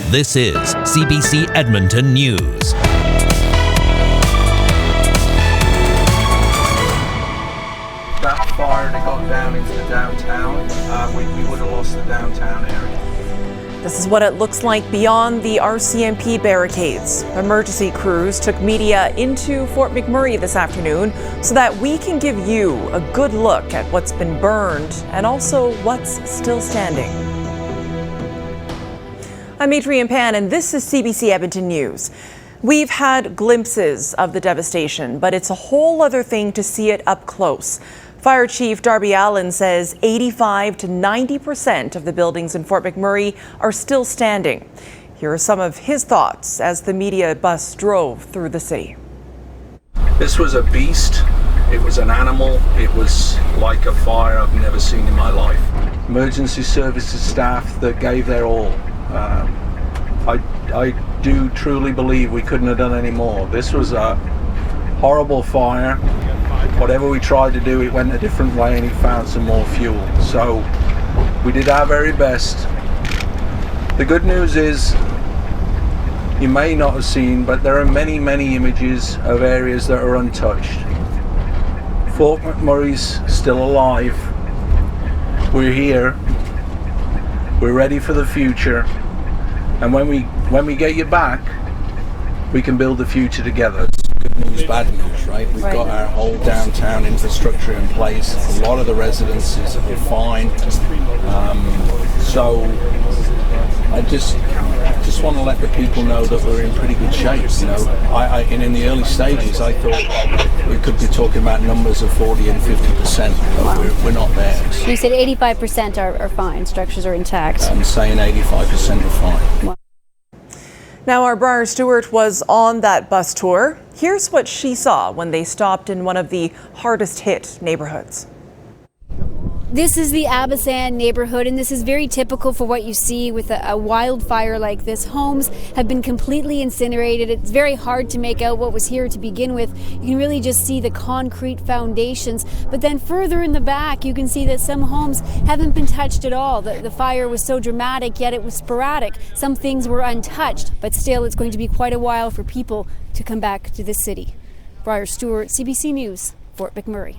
This is CBC Edmonton News. That fire that got down into the downtown, we would have lost the downtown area. This is what it looks like beyond the RCMP barricades. Emergency crews took media into Fort McMurray this afternoon so that we can give you a good look at what's been burned and also what's still standing. I'm Adrienne Pan, and this is CBC Edmonton News. We've had glimpses of the devastation, but it's a whole other thing to see it up close. Fire Chief Darby Allen says 85 to 90% of the buildings in Fort McMurray are still standing. Here are some of his thoughts as the media bus drove through the city. This was a beast. It was an animal. It was like a fire I've never seen in my life. Emergency services staff that gave their all. I do truly believe we couldn't have done any more. This was a horrible fire. Whatever we tried to do, it went a different way and it found some more fuel. So we did our very best. The good news is, you may not have seen, but there are many, many images of areas that are untouched. Fort McMurray's still alive. We're here. We're ready for the future. And when we get you back, we can build the future together. Good news, bad news, right? We've got our whole downtown infrastructure in place. A lot of the residences are fine. So I just want to let the people know that we're in pretty good shape. You know, and in the early stages, I thought we could be talking about numbers of 40 and 50%, but we're not there. You said 85% are fine, structures are intact. I'm saying 85% are fine. Now, our Briar Stewart was on that bus tour. Here's what she saw when they stopped in one of the hardest hit neighborhoods. This is the Abasan neighborhood, and this is very typical for what you see with a wildfire like this. Homes have been completely incinerated. It's very hard to make out what was here to begin with. You can really just see the concrete foundations. But then further in the back, you can see that some homes haven't been touched at all. The fire was so dramatic, yet it was sporadic. Some things were untouched, but still it's going to be quite a while for people to come back to this city. Briar Stewart, CBC News, Fort McMurray.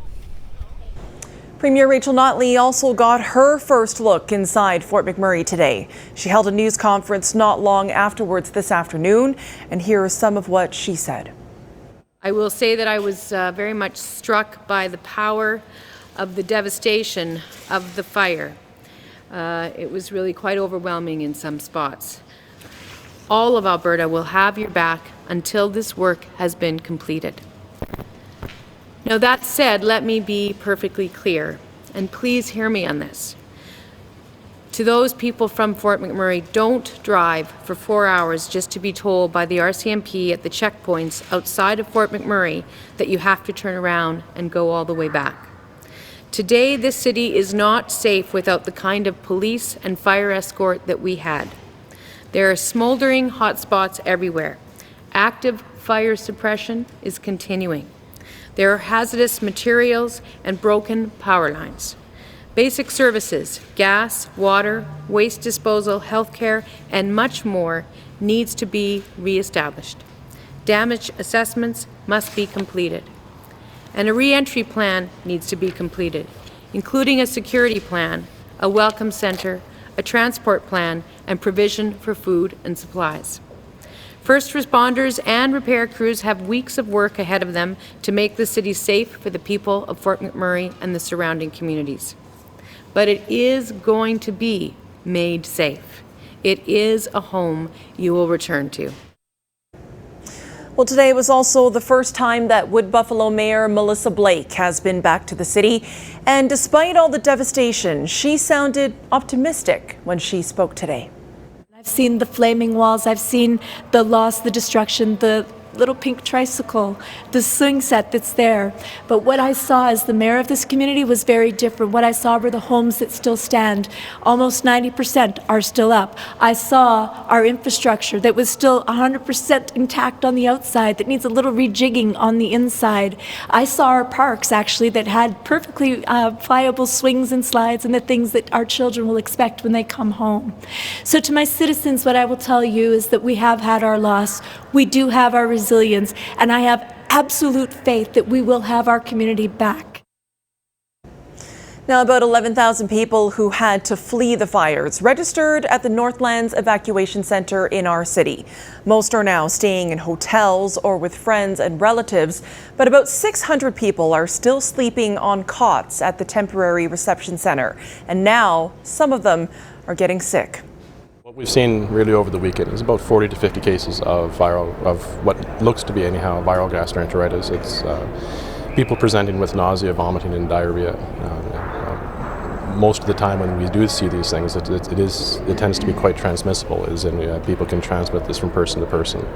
Premier Rachel Notley also got her first look inside Fort McMurray today. She held a news conference not long afterwards this afternoon, and here is some of what she said. I will say that I was very much struck by the power of the devastation of the fire. It was really quite overwhelming in some spots. All of Alberta will have your back until this work has been completed. Now, that said, let me be perfectly clear, and please hear me on this. To those people from Fort McMurray, don't drive for 4 hours just to be told by the RCMP at the checkpoints outside of Fort McMurray that you have to turn around and go all the way back. Today, this city is not safe without the kind of police and fire escort that we had. There are smoldering hotspots everywhere. Active fire suppression is continuing. There are hazardous materials and broken power lines. Basic services, gas, water, waste disposal, healthcare, and much more needs to be reestablished. Damage assessments must be completed. And a re-entry plan needs to be completed, including a security plan, a welcome center, a transport plan, and provision for food and supplies. First responders and repair crews have weeks of work ahead of them to make the city safe for the people of Fort McMurray and the surrounding communities. But it is going to be made safe. It is a home you will return to. Well, today was also the first time that Wood Buffalo Mayor Melissa Blake has been back to the city. And despite all the devastation, she sounded optimistic when she spoke today. I've seen the flaming walls, I've seen the loss, the destruction, the little pink tricycle, the swing set that's there. But what I saw as the mayor of this community was very different. What I saw were the homes that still stand. Almost 90% are still up. I saw our infrastructure that was still 100% intact on the outside, that needs a little rejigging on the inside. I saw our parks, actually, that had perfectly pliable swings and slides and the things that our children will expect when they come home. So to my citizens, what I will tell you is that we have had our loss. We do have our resilience, and I have absolute faith that we will have our community back. Now, about 11,000 people who had to flee the fires registered at the Northlands Evacuation Center in our city. Most are now staying in hotels or with friends and relatives, but about 600 people are still sleeping on cots at the temporary reception center. And now some of them are getting sick. What we've seen really over the weekend is about 40 to 50 cases of what looks to be anyhow viral gastroenteritis. It's people presenting with nausea, vomiting, and diarrhea. Most of the time when we do see these things, it tends to be quite transmissible, as in people can transmit this from person to person.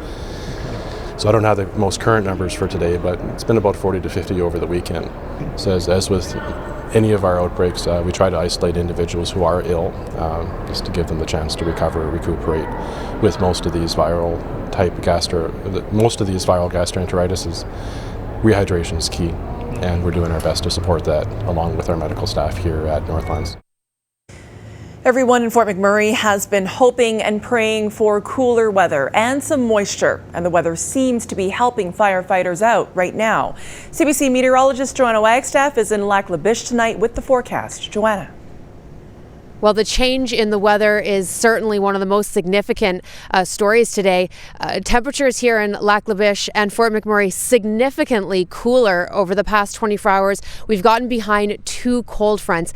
So I don't have the most current numbers for today, but it's been about 40 to 50 over the weekend. So as with any of our outbreaks, we try to isolate individuals who are ill, just to give them the chance to recover, recuperate. With most of these viral gastroenteritis, rehydration is key, and we're doing our best to support that along with our medical staff here at Northlands. Everyone in Fort McMurray has been hoping and praying for cooler weather and some moisture, and the weather seems to be helping firefighters out right now. CBC meteorologist Joanna Wagstaff is in Lac La Biche tonight with the forecast. Joanna. Well, the change in the weather is certainly one of the most significant stories today. Temperatures here in Lac La Biche and Fort McMurray significantly cooler over the past 24 hours. We've gotten behind two cold fronts.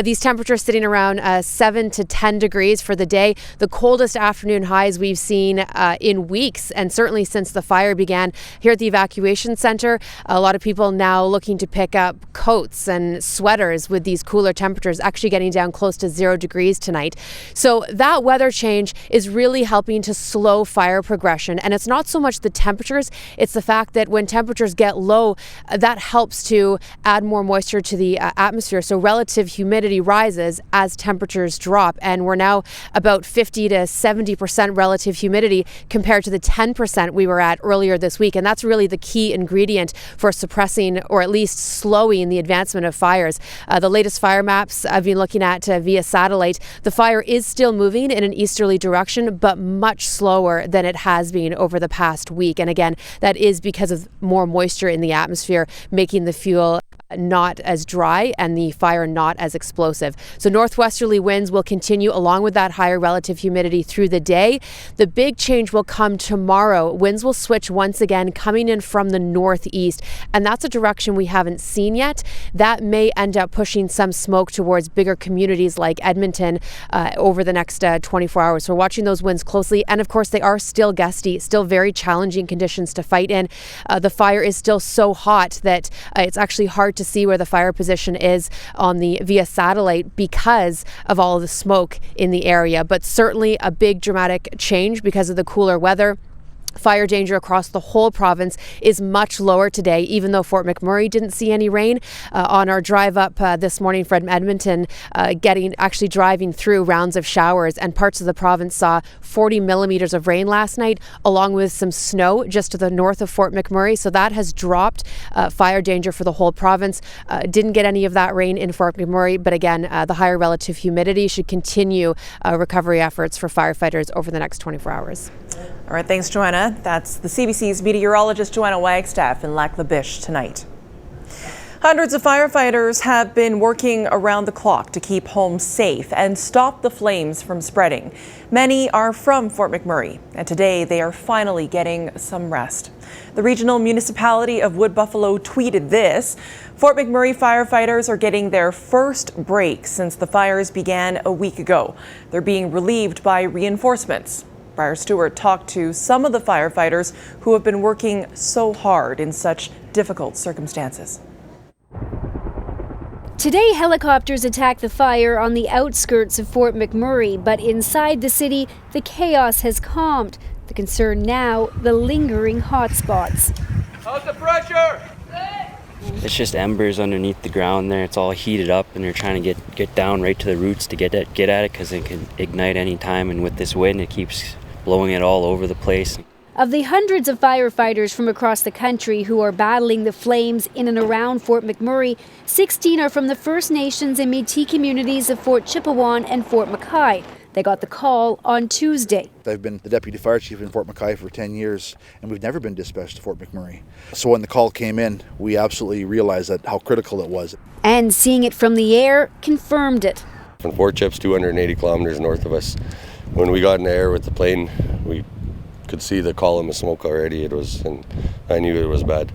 These temperatures sitting around 7 to 10 degrees for the day. The coldest afternoon highs we've seen in weeks, and certainly since the fire began here at the evacuation center. A lot of people now looking to pick up coats and sweaters with these cooler temperatures, actually getting down close to 0 degrees tonight. So that weather change is really helping to slow fire progression. And it's not so much the temperatures, it's the fact that when temperatures get low, that helps to add more moisture to the atmosphere. So relative humidity rises as temperatures drop. And we're now about 50 to 70% relative humidity compared to the 10% we were at earlier this week. And that's really the key ingredient for suppressing or at least slowing the advancement of fires. The latest fire maps I've been looking at via satellite, the fire is still moving in an easterly direction, but much slower than it has been over the past week. And again, that is because of more moisture in the atmosphere, making the fuel not as dry and the fire not as explosive. So northwesterly winds will continue along with that higher relative humidity through the day. The big change will come tomorrow. Winds will switch once again, coming in from the northeast, and that's a direction we haven't seen yet. That may end up pushing some smoke towards bigger communities like Edmonton over the next 24 hours. So we're watching those winds closely, and of course they are still gusty, still very challenging conditions to fight in. The fire is still so hot that it's actually hard to see where the fire position is via satellite because of all of the smoke in the area. But certainly a big dramatic change because of the cooler weather. Fire danger across the whole province is much lower today, even though Fort McMurray didn't see any rain. On our drive up this morning from Edmonton, driving through rounds of showers, and parts of the province saw 40 millimeters of rain last night, along with some snow just to the north of Fort McMurray. So that has dropped fire danger for the whole province. Didn't get any of that rain in Fort McMurray, but again, the higher relative humidity should continue recovery efforts for firefighters over the next 24 hours. All right, thanks, Joanna. That's the CBC's meteorologist Joanna Wagstaff in Lac La Biche tonight. Hundreds of firefighters have been working around the clock to keep homes safe and stop the flames from spreading. Many are from Fort McMurray, and today they are finally getting some rest. The regional municipality of Wood Buffalo tweeted this: Fort McMurray firefighters are getting their first break since the fires began a week ago. They're being relieved by reinforcements. Briar Stewart talked to some of the firefighters who have been working so hard in such difficult circumstances. Today, helicopters attacked the fire on the outskirts of Fort McMurray, but inside the city, the chaos has calmed. The concern now, the lingering hotspots. How's the pressure? It's just embers underneath the ground there. It's all heated up, and they're trying to get down right to the roots to get at it because it can ignite any time. And with this wind, it keeps blowing it all over the place. Of the hundreds of firefighters from across the country who are battling the flames in and around Fort McMurray, 16 are from the First Nations and Métis communities of Fort Chipewyan and Fort McKay. They got the call on Tuesday. I've been the deputy fire chief in Fort McKay for 10 years, and we've never been dispatched to Fort McMurray. So when the call came in, we absolutely realized that how critical it was. And seeing it from the air confirmed it. From Fort Chip's 280 kilometers north of us, when we got in the air with the plane, we could see the column of smoke already. And I knew it was bad.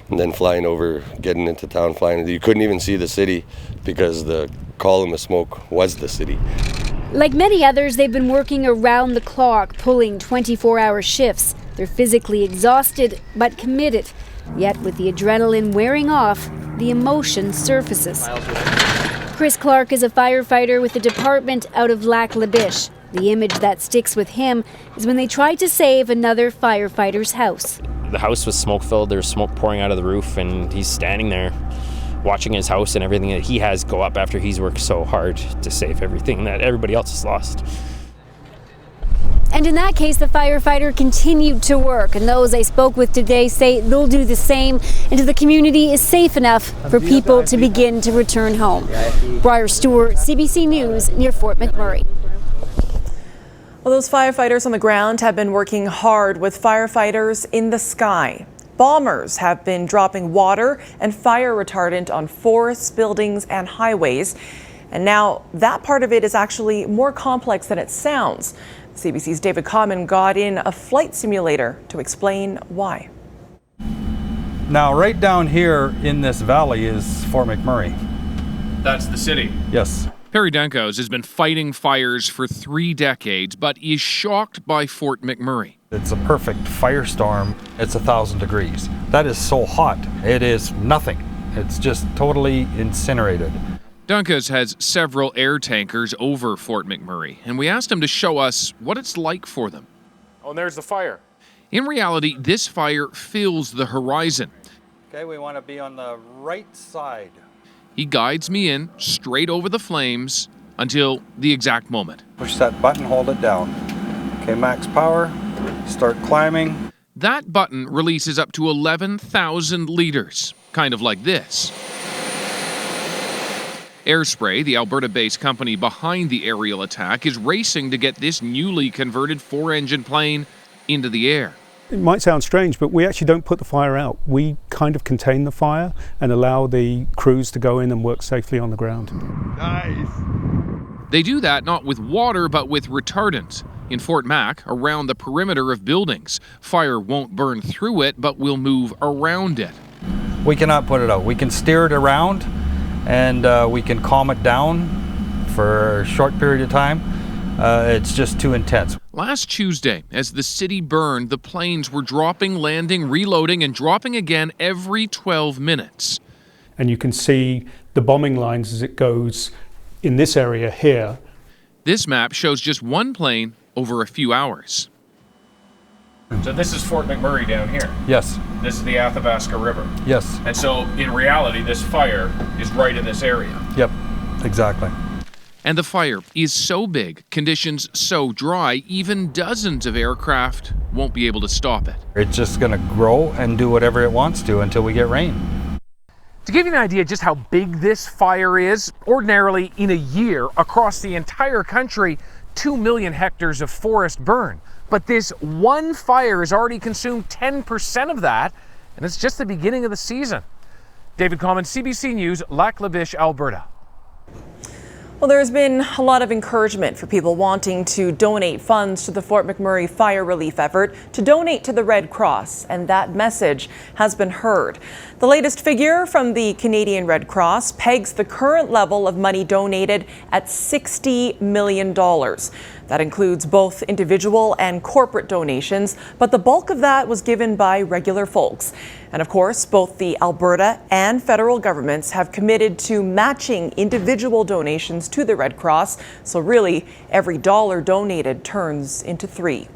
And then flying over, getting into town, you couldn't even see the city because the column of smoke was the city. Like many others, they've been working around the clock, pulling 24-hour shifts. They're physically exhausted, but committed. Yet with the adrenaline wearing off, the emotion surfaces. Chris Clark is a firefighter with the department out of Lac-La-Biche. The image that sticks with him is when they tried to save another firefighter's house. The house was smoke-filled. There was smoke pouring out of the roof, and he's standing there watching his house and everything that he has go up after he's worked so hard to save everything that everybody else has lost. And in that case, the firefighter continued to work, and those I spoke with today say they'll do the same until the community is safe enough for people to begin to return home. Briar Stewart, CBC News, near Fort McMurray. Well, those firefighters on the ground have been working hard with firefighters in the sky. Bombers have been dropping water and fire retardant on forests, buildings, and highways. And now that part of it is actually more complex than it sounds. CBC's David Common got in a flight simulator to explain why. Now, right down here in this valley is Fort McMurray. That's the city? Yes. Perry Dankos has been fighting fires for 3 decades, but is shocked by Fort McMurray. It's a perfect firestorm. It's 1,000 degrees. That is so hot. It is nothing. It's just totally incinerated. Dankos has several air tankers over Fort McMurray, and we asked him to show us what it's like for them. Oh, and there's the fire. In reality, this fire fills the horizon. Okay, we want to be on the right side. He guides me in straight over the flames until the exact moment. Push that button, hold it down. Okay, max power, start climbing. That button releases up to 11,000 liters, kind of like this. Airspray, the Alberta-based company behind the aerial attack, is racing to get this newly converted 4-engine plane into the air. It might sound strange, but we actually don't put the fire out. We kind of contain the fire and allow the crews to go in and work safely on the ground. Nice. They do that not with water, but with retardant. In Fort Mac, around the perimeter of buildings, fire won't burn through it, but will move around it. We cannot put it out. We can steer it around, and we can calm it down for a short period of time. It's just too intense. Last Tuesday, as the city burned, the planes were dropping, landing, reloading, and dropping again every 12 minutes. And you can see the bombing lines as it goes in this area here. This map shows just one plane over a few hours. So this is Fort McMurray down here? Yes. This is the Athabasca River? Yes. And so, in reality, this fire is right in this area? Yep, exactly. And the fire is so big, conditions so dry, even dozens of aircraft won't be able to stop it. It's just going to grow and do whatever it wants to until we get rain. To give you an idea just how big this fire is, ordinarily in a year across the entire country, 2 million hectares of forest burn. But this one fire has already consumed 10% of that, and it's just the beginning of the season. David Common, CBC News, Lac-La-Biche, Alberta. Well, there's been a lot of encouragement for people wanting to donate funds to the Fort McMurray fire relief effort to donate to the Red Cross, and that message has been heard. The latest figure from the Canadian Red Cross pegs the current level of money donated at $60 million. That includes both individual and corporate donations, but the bulk of that was given by regular folks. And of course, both the Alberta and federal governments have committed to matching individual donations to the Red Cross. So really, every dollar donated turns into 3.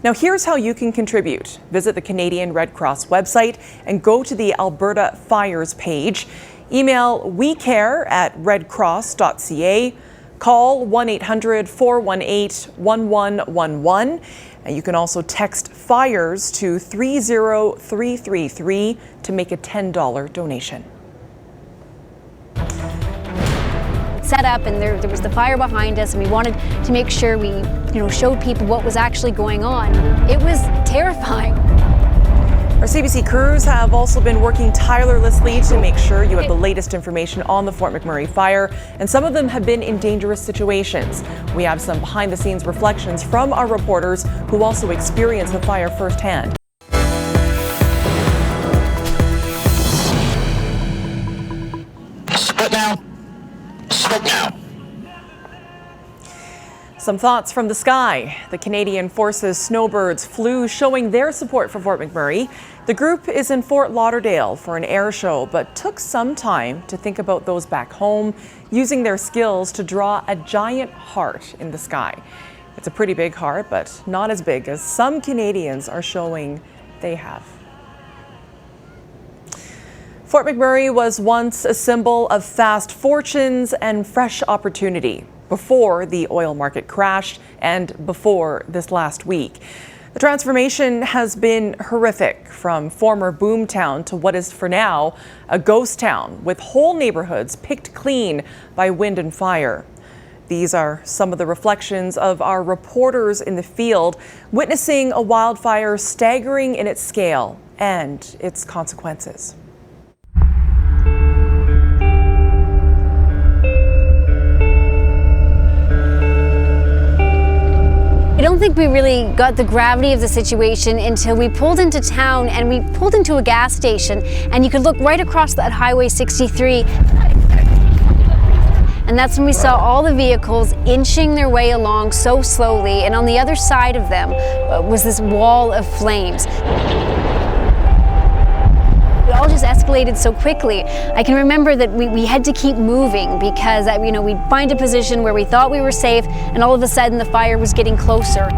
Now here's how you can contribute. Visit the Canadian Red Cross website and go to the Alberta Fires page. Email wecare@redcross.ca. Call 1-800-418-1111. And you can also text FIRES to 30333 to make a $10 donation. Set up, and there was the fire behind us, and we wanted to make sure we showed people what was actually going on. It was terrifying. Our CBC crews have also been working tirelessly to make sure you have the latest information on the Fort McMurray fire, and some of them have been in dangerous situations. We have some behind-the-scenes reflections from our reporters who also experienced the fire firsthand. Split now. Split now. Some thoughts from the sky. The Canadian Forces Snowbirds flew showing their support for Fort McMurray. The group is in Fort Lauderdale for an air show, but took some time to think about those back home, using their skills to draw a giant heart in the sky. It's a pretty big heart, but not as big as some Canadians are showing they have. Fort McMurray was once a symbol of fast fortunes and fresh opportunity, before the oil market crashed and before this last week. The transformation has been horrific, from former boomtown to what is for now a ghost town, with whole neighborhoods picked clean by wind and fire. These are some of the reflections of our reporters in the field, witnessing a wildfire staggering in its scale and its consequences. I don't think we really got the gravity of the situation until we pulled into town, and we pulled into a gas station, and you could look right across that Highway 63. And that's when we saw all the vehicles inching their way along so slowly, and on the other side of them was this wall of flames. It all just escalated so quickly. I can remember that we had to keep moving because we'd find a position where we thought we were safe, and all of a sudden the fire was getting closer.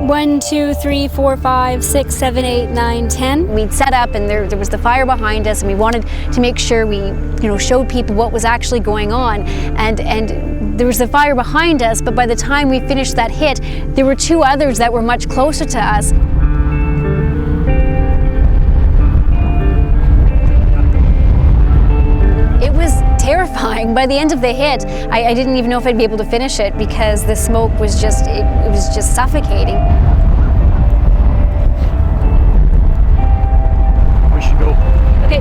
1, 2, 3, 4, 5, 6, 7, 8, 9, 10. We'd set up, and there was the fire behind us, and we wanted to make sure we showed people what was actually going on. And there was the fire behind us, but by the time we finished that hit, there were 2 others that were much closer to us. It was terrifying. By the end of the hit, I didn't even know if I'd be able to finish it because the smoke was just, it was just suffocating. We should go. Okay.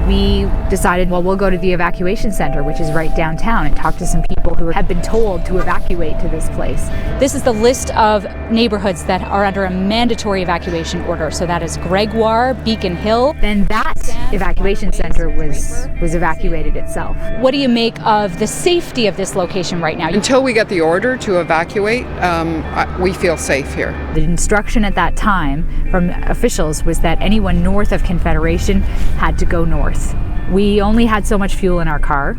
We decided, well, we'll go to the evacuation center, which is right downtown, and talk to some people who have been told to evacuate to this place. This is the list of neighborhoods that are under a mandatory evacuation order. So that is Gregoire, Beacon Hill. Then that evacuation center was evacuated itself. What do you make of the safety of this location right now? Until we get the order to evacuate, we feel safe here. The instruction at that time from officials was that anyone north of Confederation had to go north. We only had so much fuel in our car,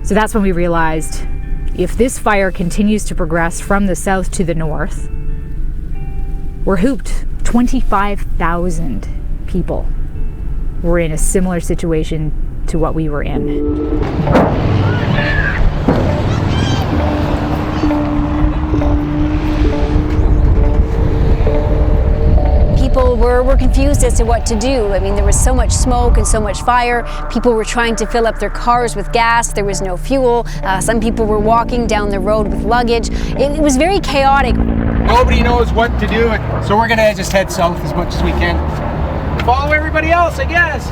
so that's when we realized if this fire continues to progress from the south to the north, we're hooped. 25,000 people were in a similar situation to what we were in. People were confused as to what to do. I mean, there was so much smoke and so much fire. People were trying to fill up their cars with gas. There was no fuel. Some people were walking down the road with luggage. It was very chaotic. Nobody knows what to do, so we're gonna just head south as much as we can. Follow everybody else, I guess.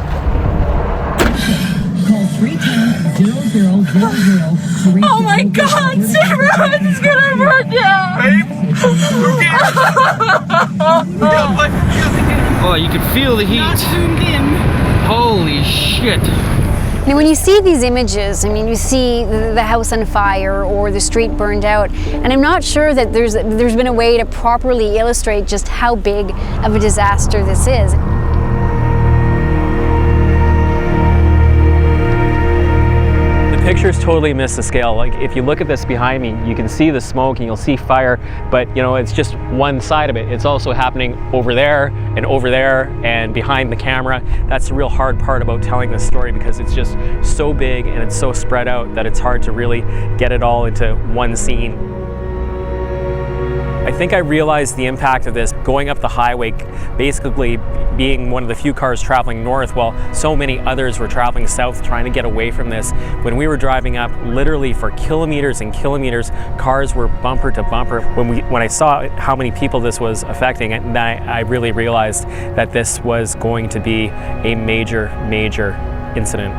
Call 310-0000. Oh my God, Sarah, it's gonna burn down. Oh, you can feel the heat. Holy shit. Now, when you see these images, I mean, you see the house on fire or the street burned out, and I'm not sure that there's been a way to properly illustrate just how big of a disaster this is. Pictures totally miss the scale. Like, if you look at this behind me, you can see the smoke and you'll see fire, but you know, it's just one side of it. It's also happening over there and behind the camera. That's the real hard part about telling this story, because it's just so big and it's so spread out that it's hard to really get it all into one scene. I think I realized the impact of this going up the highway, basically being one of the few cars traveling north while so many others were traveling south trying to get away from this. When we were driving up, literally for kilometers and kilometers, cars were bumper to bumper. When I saw how many people this was affecting, I really realized that this was going to be a major, major incident.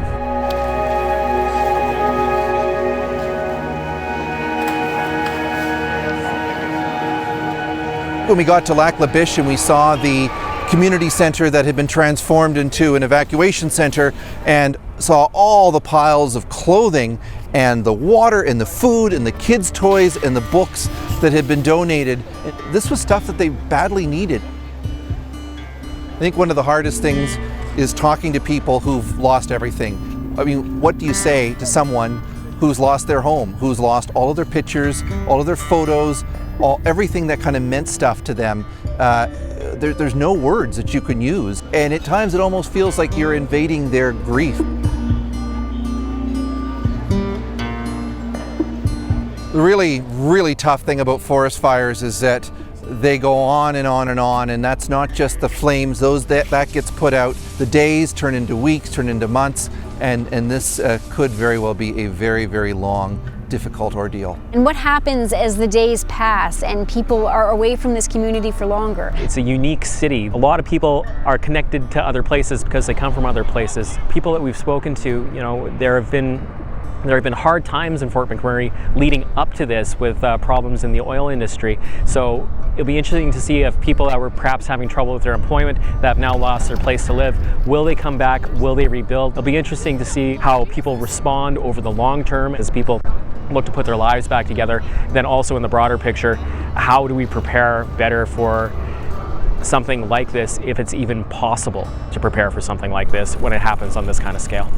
When we got to Lac La Biche and we saw the community center that had been transformed into an evacuation center, and saw all the piles of clothing and the water and the food and the kids' toys and the books that had been donated, this was stuff that they badly needed. I think one of the hardest things is talking to people who've lost everything. I mean, what do you say to someone who's lost their home, who's lost all of their pictures, all of their photos, everything that kind of meant stuff to them? There's no words that you can use, and at times it almost feels like you're invading their grief. The really, really tough thing about forest fires is that they go on and on and on, and that's not just the flames. That gets put out. The days turn into weeks, turn into months, and this could very well be a very, very long, difficult ordeal. And what happens as the days pass and people are away from this community for longer? It's a unique city. A lot of people are connected to other places because they come from other places. People that we've spoken to, you know, there have been hard times in Fort McMurray leading up to this with problems in the oil industry. So it'll be interesting to see if people that were perhaps having trouble with their employment, that have now lost their place to live, will they come back? Will they rebuild? It'll be interesting to see how people respond over the long term as people look to put their lives back together. Then also in the broader picture, how do we prepare better for something like this, if it's even possible to prepare for something like this when it happens on this kind of scale?